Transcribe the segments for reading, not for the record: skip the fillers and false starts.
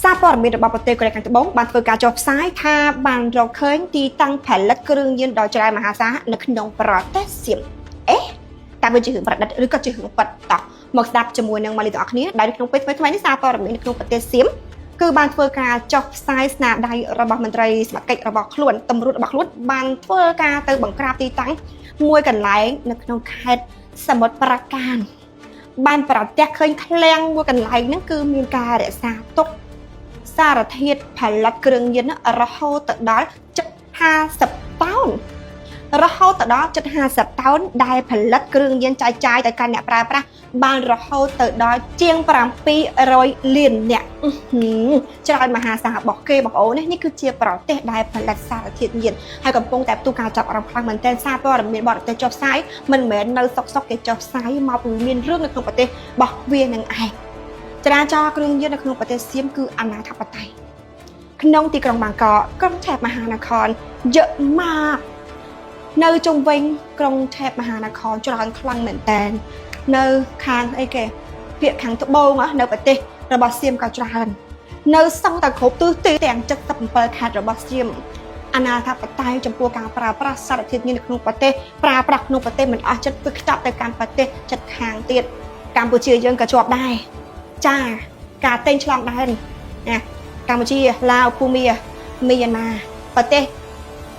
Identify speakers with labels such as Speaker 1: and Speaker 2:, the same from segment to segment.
Speaker 1: សារព័ត៌មានរបស់ប្រទេសកូរ៉េខាងត្បូងបានធ្វើការចុះផ្សាយថាបានរកឃើញទីតាំងផលិតគ្រឿងញៀនដ៏ច្រើនមហាសាលនៅក្នុងប្រទេសសៀមតើវាជារឿងប្រឌិតឬក៏ជារឿងប៉ັດតោះមកស្ដាប់ជាមួយនឹងម៉ាលីទាំងអស់គ្នាដែលក្នុងពេលថ្មីៗនេះសារព័ត៌មាននៅក្នុងប្រទេសសៀមគឺបានធ្វើការចុះផ្សាយស្នាដៃរបស់មន្ត្រីសមត្ថកិច្ចរបស់ខ្លួនតម្រួតរបស់ខ្លួនបានធ្វើការទៅបង្ក្រាបទីតាំងមួយកន្លែងនៅក្នុងខេត្តសមុទ្រប្រាកានបានប្រទះឃើញឃ្លាំងមួយកន្លែងហ្នឹងគឺមានការរក្សាទុកសារធាតុផលិតគ្រឿងញៀនរហូតទៅដល់ជិត50តោនរហូតទៅដល់ជិត50តោនដែលផលិតគ្រឿងញៀនចាយទៅកាន់អ្នកប្រើប្រាស់បានរហូតទៅដល់ជាង700លានអ្នកច្រើនមហាសាលរបស់គេបងប្អូននេះគឺជាប្រទេសដែលផលិតសារធាតុញៀនហើយកំពុងតែផ្ទុះការចាប់អារម្មណ៍ខ្លាំងមែនទែនសារព័ត៌មានបរទេសចុះផ្សាយមិនមែននៅសុកគេចុះផ្សាយមកពីមានរឿងនៅក្នុងប្រទេសរបស់វានឹងឯងចរាចរណ៍គ្រឿងញៀននៅក្នុងប្រទេសសៀមគឺអាណាធិបតេយ្យក្នុងទីក្រុងបាងកកក្រុងឆេបមហានគរเยอะมากនៅជុំវិញក្រុងឆេបមហានគរច្រើនខ្លាំងមែនតើនៅខាងអីគេភាគខាងត្បូងនៅប្រទេសរបស់សៀមក៏ច្រើននៅសង់តែគ្រប់ទិសទីទាំង77ខេត្តរបស់សៀមអាណាធិបតេយ្យចំពោះការប្រើប្រាស់សារធាតុញៀននៅក្នុងប្រទេសប្រើប្រាស់ក្នុងប្រទេសមិនអស់ចិត្តគឺខ្ចប់ទៅកាន់ប្រទេសជិតខាងទៀតកម្ពុជាយើងក៏ជាប់ដែរចាការតែងឆ្លងដែនណាកម្ពុជាឡាវភូមាមីយ៉ាន់ម៉ាប្រទេស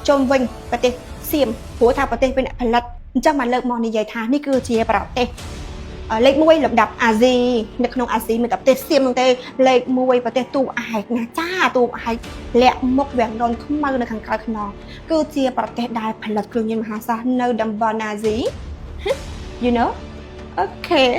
Speaker 1: ជុំវិញប្រទេសសៀមព្រោះថាប្រទេសเป็นអ្នកផលិតអញ្ចឹងបានលើកមកនិយាយថានេះគឺជាប្រទេសលេខ1លំដាប់អាស៊ីនៅក្នុងអាស៊ីមានតែប្រទេសសៀមនោះទេលេខ1ប្រទេសទូឯកណាចាទូឯកលាក់មុខវាំងដនខ្មៅនៅខាងក្រៅខ្នងគឺជាប្រទេសដែលផលិតគ្រឿងញៀនមហាសាលនៅតំបន់អាស៊ី you know okay